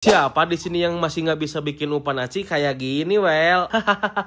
Siapa di sini yang masih nggak bisa bikin umpan aci kayak gini, well?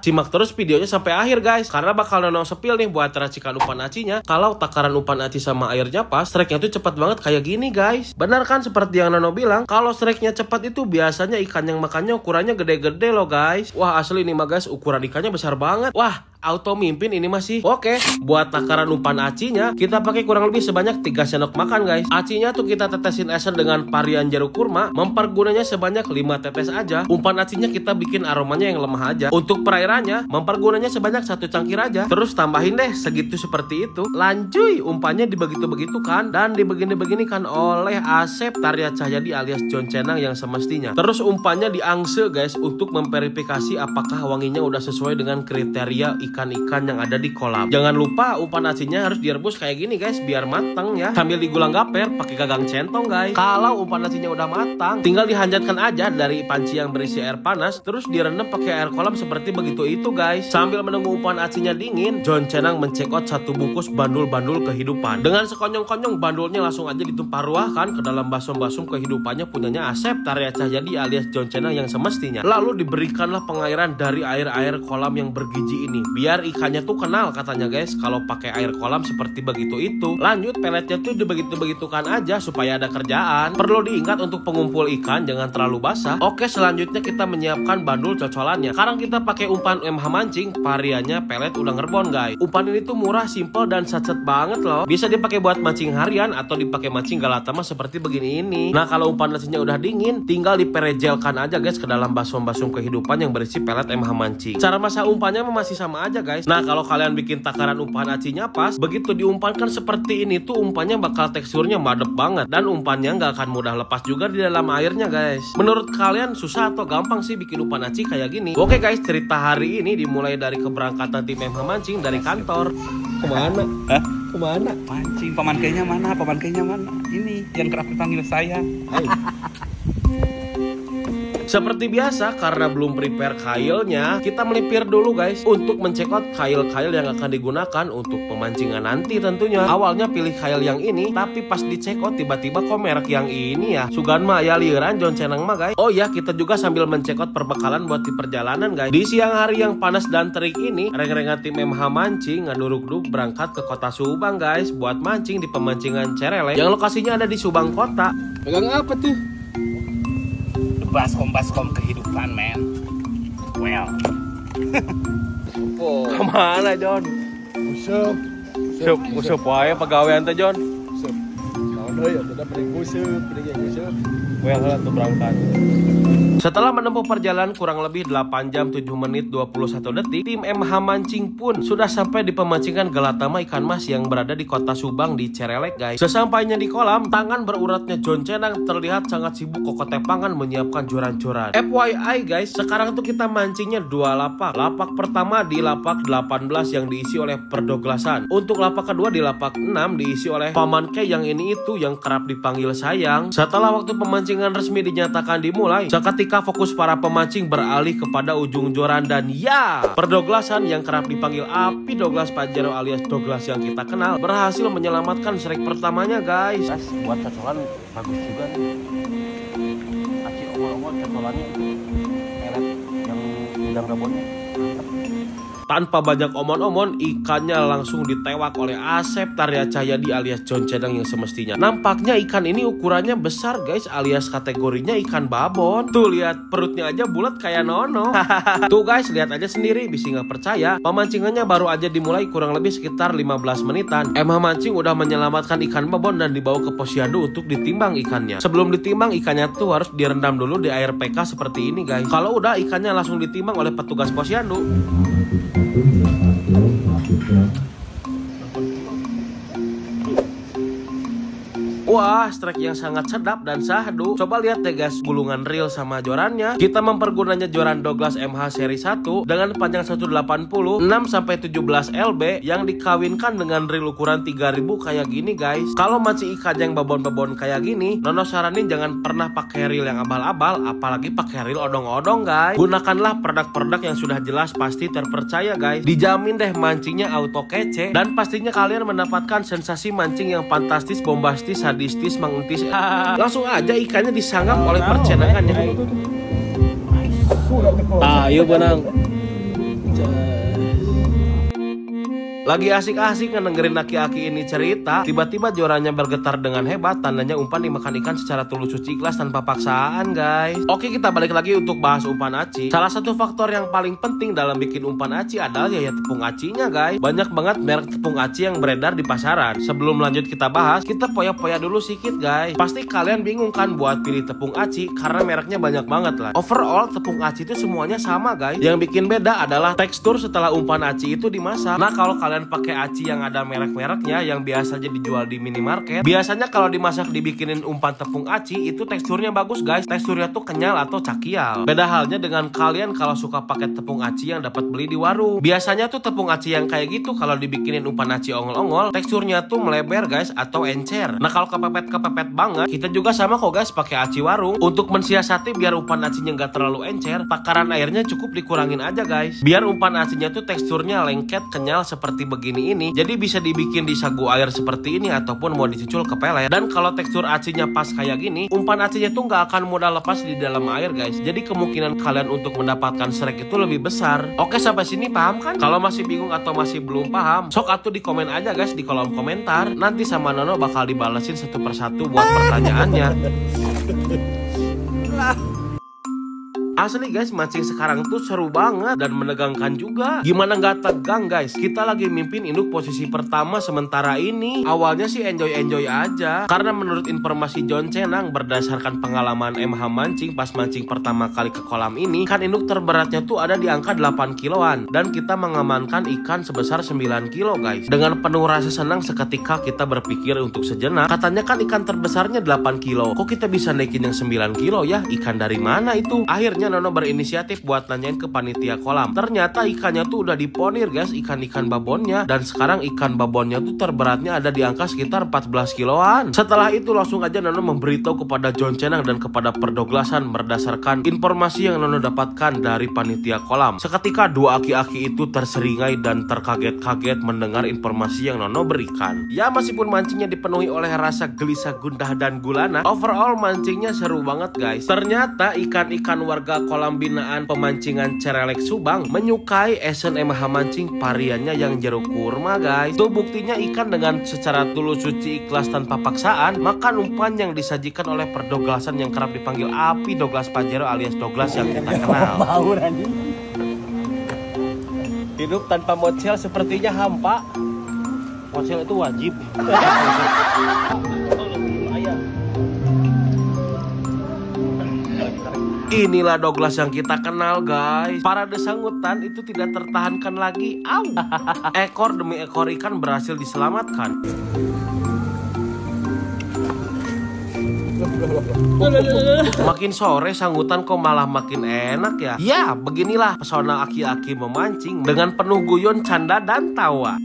Simak terus videonya sampai akhir, guys. Karena bakal Nono sepil nih buat racikan umpan acinya. Kalau takaran umpan aci sama airnya pas, strike-nya tuh cepat banget kayak gini, guys. Benar kan seperti yang Nono bilang? Kalau strike-nya cepat itu biasanya ikan yang makannya ukurannya gede-gede loh, guys. Wah, asli nih mah, guys. Ukuran ikannya besar banget. Wah, auto mimpin ini masih. Oke, buat takaran umpan acinya kita pakai kurang lebih sebanyak 3 sendok makan, guys. Acinya tuh kita tetesin esen dengan varian jeruk kurma. Mempergunanya sebanyak 5 tetes aja. Umpan acinya kita bikin aromanya yang lemah aja. Untuk perairannya mempergunanya sebanyak 1 cangkir aja. Terus tambahin deh segitu seperti itu. Lanjuy, umpannya dibegitu-begitu kan, dan dibegini-begini kan oleh Asep Tarya Cahyadi alias John Cenang yang semestinya. Terus umpannya diangse, guys, untuk memverifikasi apakah wanginya udah sesuai dengan kriteria ikan-ikan yang ada di kolam. Jangan lupa umpan acinya harus direbus kayak gini, guys, biar matang ya. Sambil digulang gaper pakai gagang centong, guys. Kalau umpan acinya udah matang, tinggal dihanjatkan aja dari panci yang berisi air panas, terus direndam pakai air kolam seperti begitu itu, guys. Sambil menunggu umpan acinya dingin, John Cenang mencekot 1 bungkus bandul-bandul kehidupan. Dengan sekonyong-konyong bandulnya langsung aja ditumpah ruahkan ke dalam basum-basum kehidupannya punyanya Asep Tarya Cahyadi alias John Cenang yang semestinya. Lalu diberikanlah pengairan dari air-air kolam yang bergizi ini. Biar ikannya tuh kenal katanya, guys, kalau pakai air kolam seperti begitu itu. Lanjut peletnya tuh dibegitu-begitukan aja supaya ada kerjaan. Perlu diingat untuk pengumpul ikan jangan terlalu basah. Oke, selanjutnya kita menyiapkan bandul cocolannya. Sekarang kita pakai umpan MH mancing, variannya pelet udah ngerbon, guys. Umpan ini tuh murah, simple dan sacet banget loh. Bisa dipakai buat mancing harian atau dipakai mancing galatama seperti begini ini. Nah, kalau umpan acinya udah dingin, tinggal diperejelkan aja, guys, ke dalam basum-basum kehidupan yang berisi pelet MH mancing. Cara masak umpannya masih sama aja, guys. Nah, kalau kalian bikin takaran umpan acinya pas, begitu diumpankan seperti ini tuh umpannya bakal teksturnya madep banget dan umpannya nggak akan mudah lepas juga di dalam airnya, guys. Menurut kalian susah atau gampang sih bikin umpan aci kayak gini? Oke, guys, cerita hari ini dimulai dari keberangkatan tim MH mancing dari kantor. Kemana? Hah? Kemana? Mancing. Pemankainya mana? Pemankainya mana? Ini yang kerap dipanggil saya. Seperti biasa, karena belum prepare kailnya, kita melipir dulu, guys, untuk mencekot kail-kail yang akan digunakan untuk pemancingan nanti tentunya. Awalnya pilih kail yang ini, tapi pas dicekot tiba-tiba kok merek yang ini ya. Sugan mah ya liuran John Cenang mah, guys. Oh ya, kita juga sambil mencekot perbekalan buat di perjalanan, guys. Di siang hari yang panas dan terik ini, reng-rengan tim MH mancing ngaduruk-duk berangkat ke kota Subang, guys, buat mancing di pemancingan Cerelek yang lokasinya ada di Subang kota. Pegang apa tuh? Baskom kehidupan, men. Well. Kemana, John? Usep wae pegawaian teh, John. Usep. Naon deui atuh bering usep, bering usep. Well, tuh berangkat. Setelah menempuh perjalanan kurang lebih 8 jam 7 menit 21 detik, tim MH mancing pun sudah sampai di pemancingan galatama ikan mas yang berada di kota Subang di Cerelek, guys. Sesampainya di kolam, tangan beruratnya John Cenang terlihat sangat sibuk kokotepangan menyiapkan joran-joran. FYI, guys, sekarang tuh kita mancingnya 2 lapak. Lapak pertama di lapak 18 yang diisi oleh perdoglasan. Untuk lapak kedua di lapak 6 diisi oleh Paman K yang ini itu yang kerap dipanggil sayang. Setelah waktu pemancingan resmi dinyatakan dimulai, seketika fokus para pemancing beralih kepada ujung joran dan ya, perdoglasan yang kerap dipanggil Api Douglas Pajero alias Douglas yang kita kenal berhasil menyelamatkan strike pertamanya, guys. Buat cocolan bagus juga nih. Aci omol-omol cocolannya pelet yang udang rebonnya. Tanpa banyak omon-omon, ikannya langsung ditewak oleh Asep Tarya Cahyadi alias John Cenang yang semestinya. Nampaknya ikan ini ukurannya besar, guys, alias kategorinya ikan babon. Tuh, lihat perutnya aja bulat kayak Nono. Tuh, guys, lihat aja sendiri, bisa nggak percaya. Pemancingannya baru aja dimulai kurang lebih sekitar 15 menitan. MH mancing udah menyelamatkan ikan babon dan dibawa ke posyandu untuk ditimbang ikannya. Sebelum ditimbang, ikannya tuh harus direndam dulu di air PK seperti ini, guys. Kalau udah, ikannya langsung ditimbang oleh petugas posyandu. Wah, strike yang sangat sedap dan sahdu. Coba lihat deh, guys, gulungan reel sama jorannya. Kita mempergunanya joran Douglas MH seri 1 dengan panjang 180 6-17 lb yang dikawinkan dengan reel ukuran 3000 kayak gini, guys. Kalau masih ikan yang babon-babon kayak gini, Nono saranin jangan pernah pakai reel yang abal-abal, apalagi pakai reel odong-odong, guys. Gunakanlah produk-produk yang sudah jelas pasti terpercaya, guys. Dijamin deh mancingnya auto kece dan pastinya kalian mendapatkan sensasi mancing yang fantastis, bombastis, hadiah Distis, Mang Entis. Langsung aja ikannya disanggap oleh percenangannya. Ayo benang. Lagi asik-asik ngedengerin aki-aki ini cerita, tiba-tiba jorannya bergetar dengan hebat, tandanya umpan dimakan ikan secara tulus suci ikhlas tanpa paksaan, guys. Oke, kita balik lagi untuk bahas umpan aci. Salah satu faktor yang paling penting dalam bikin umpan aci adalah ya tepung acinya, guys. Banyak banget merek tepung aci yang beredar di pasaran. Sebelum lanjut kita bahas, kita poya-poya dulu sedikit, guys. Pasti kalian bingung kan buat pilih tepung aci karena mereknya banyak banget lah. Overall, tepung aci itu semuanya sama, guys. Yang bikin beda adalah tekstur setelah umpan aci itu dimasak. Nah, kalau kalian pakai aci yang ada merek-mereknya yang biasa aja dijual di minimarket, biasanya kalau dimasak dibikinin umpan tepung aci itu teksturnya bagus, guys. Teksturnya tuh kenyal atau cakial. Beda halnya dengan kalian kalau suka pakai tepung aci yang dapat beli di warung. Biasanya tuh tepung aci yang kayak gitu kalau dibikinin umpan aci ongol-ongol, teksturnya tuh melebar, guys, atau encer. Nah, kalau kepepet banget, kita juga sama kok, guys, pakai aci warung. Untuk mensiasati biar umpan acinya nggak terlalu encer, takaran airnya cukup dikurangin aja, guys. Biar umpan acinya tuh teksturnya lengket, kenyal seperti begini ini. Jadi bisa dibikin di sagu air seperti ini ataupun mau dicucul ke pelet. Dan kalau tekstur acinya pas kayak gini, umpan acinya tuh nggak akan mudah lepas di dalam air, guys. Jadi kemungkinan kalian untuk mendapatkan strike itu lebih besar. Oke, sampai sini paham kan? Kalau masih bingung atau masih belum paham, sok atuh di komen aja, guys, di kolom komentar. Nanti sama Nono bakal dibalesin satu persatu buat pertanyaannya. Asli, guys, mancing sekarang tuh seru banget dan menegangkan juga. Gimana nggak tegang, guys? Kita lagi mimpin induk posisi pertama sementara ini. Awalnya sih enjoy aja, karena menurut informasi John Cenang berdasarkan pengalaman MH mancing pas mancing pertama kali ke kolam ini, kan induk terberatnya tuh ada di angka 8 kiloan dan kita mengamankan ikan sebesar 9 kilo, guys. Dengan penuh rasa senang seketika kita berpikir untuk sejenak, katanya kan ikan terbesarnya 8 kilo. Kok kita bisa naikin yang 9 kilo ya? Ikan dari mana itu? Akhirnya Nono berinisiatif buat nanyain ke panitia kolam. Ternyata ikannya tuh udah diponir, guys, ikan-ikan babonnya. Dan sekarang ikan babonnya tuh terberatnya ada di angka sekitar 14 kiloan. Setelah itu langsung aja Nono memberitahu kepada John Cenang dan kepada Perdoglasan berdasarkan informasi yang Nono dapatkan dari panitia kolam. Seketika dua aki-aki itu terseringai dan terkaget-kaget mendengar informasi yang Nono berikan. Ya, meskipun mancingnya dipenuhi oleh rasa gelisah, gundah, dan gulana, overall mancingnya seru banget, guys. Ternyata ikan-ikan warga kolam binaan pemancingan Cerelek Subang menyukai esen MH mancing variannya yang jeruk kurma, guys. Tuh buktinya ikan dengan secara tulus suci ikhlas tanpa paksaan makan umpan yang disajikan oleh Perdoglasan yang kerap dipanggil Api Douglas Pajero alias Douglas yang kita kenal. Hidup tanpa mocel sepertinya hampa. Mocel itu wajib. Inilah Douglas yang kita kenal, guys. Parade sangutan itu tidak tertahankan lagi. Au. Ekor demi ekor ikan berhasil diselamatkan. Makin sore sangutan kok malah makin enak ya. Ya, beginilah pesona aki-aki memancing dengan penuh guyon, canda, dan tawa.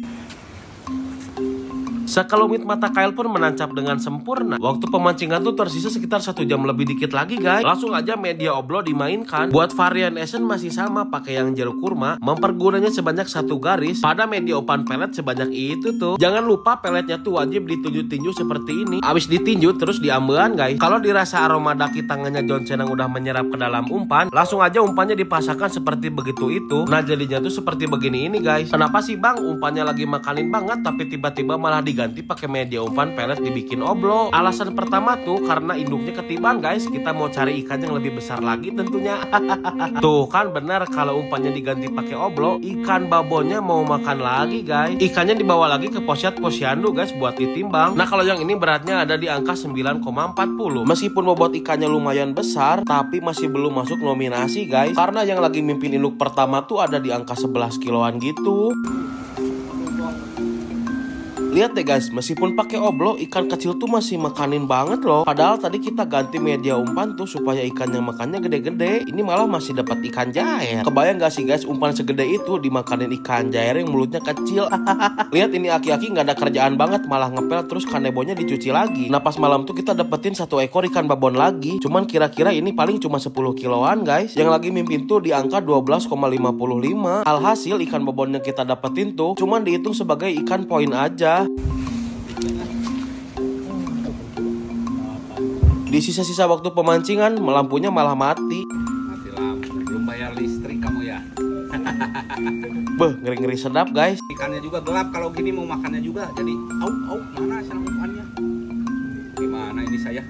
Sekelumit mata Kyle pun menancap dengan sempurna. Waktu pemancingan tuh tersisa sekitar 1 jam lebih dikit lagi, guys. Langsung aja media oblo dimainkan. Buat varian esen masih sama, pakai yang jeruk kurma. Mempergunanya sebanyak 1 garis. Pada media umpan pelet sebanyak itu tuh. Jangan lupa peletnya tuh wajib ditinju-tinju seperti ini. Abis ditinju terus diambelan, guys. Kalau dirasa aroma daki tangannya John Cenang udah menyerap ke dalam umpan, langsung aja umpannya dipasangkan seperti begitu itu. Nah, jadinya tuh seperti begini ini, guys. Kenapa sih, Bang? Umpannya lagi makanin banget tapi tiba-tiba malah ganti pakai media umpan pelet dibikin oblo. Alasan pertama tuh karena induknya ketiban, guys. Kita mau cari ikan yang lebih besar lagi tentunya. Tuh kan benar, kalau umpannya diganti pakai oblo, ikan babonnya mau makan lagi, guys. Ikannya dibawa lagi ke posyandu, guys, buat ditimbang. Nah, kalau yang ini beratnya ada di angka 9,40. Meskipun bobot ikannya lumayan besar, tapi masih belum masuk nominasi, guys. Karena yang lagi mimpin induk pertama tuh ada di angka 11 kiloan gitu. Lihat deh, guys, meskipun pakai oblo, ikan kecil tuh masih makanin banget loh. Padahal tadi kita ganti media umpan tuh supaya ikan yang makannya gede-gede. Ini malah masih dapat ikan jair. Kebayang gak sih, guys, umpan segede itu dimakanin ikan jair yang mulutnya kecil. Lihat ini aki-aki nggak ada kerjaan banget, malah ngepel terus kanebonya dicuci lagi. Nah, pas malam tuh kita dapetin 1 ekor ikan babon lagi. Cuman kira-kira ini paling cuma 10 kiloan, guys. Yang lagi mimpin tuh di angka 12,55. Alhasil ikan babon yang kita dapetin tuh cuman dihitung sebagai ikan poin aja. Di sisa-sisa waktu pemancingan, lampunya malah mati. Mati lampu, belum bayar listrik kamu ya. Beh, ngeri-ngeri sedap guys. Ikannya juga gelap kalau gini mau makannya juga. Jadi, au, mana sarang umpannya? Gimana ini saya?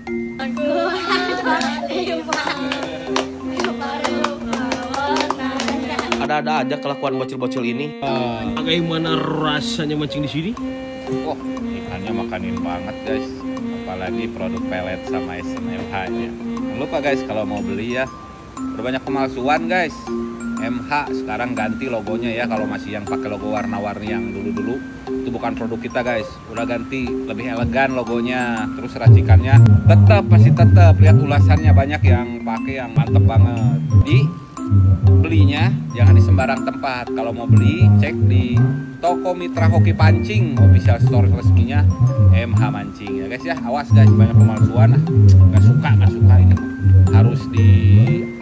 Ada-ada aja kelakuan bocil-bocil ini. Bagaimana rasanya mancing di sini? Wah, ikannya makanin banget guys. Apalagi produk pelet sama SMLH-nya. Jangan lupa guys kalau mau beli ya. Berbanyak pemalsuan guys. MH sekarang ganti logonya ya. Kalau masih yang pakai logo warna-warni yang dulu-dulu, itu bukan produk kita guys. Udah ganti, lebih elegan logonya. Terus racikannya masih tetap. Lihat ulasannya banyak yang pakai yang mantep banget. Belinya jangan di sembarang tempat. Kalau mau beli, cek di toko Mitra Hoki Pancing, official store resminya MH Mancing ya guys ya. Awas guys, banyak pemalsuan. Gak suka ini. Harus di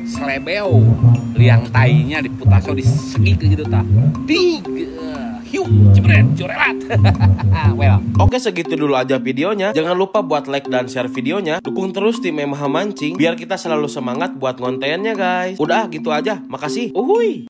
selebeo, liang tainya diputaso, disegi gitu tah. Hiu, jebret, jorelat. Well. Oke, segitu dulu aja videonya. Jangan lupa buat like dan share videonya. Dukung terus tim MH Mancing biar kita selalu semangat buat ngontennya guys. Udah gitu aja. Makasih. Uhuy.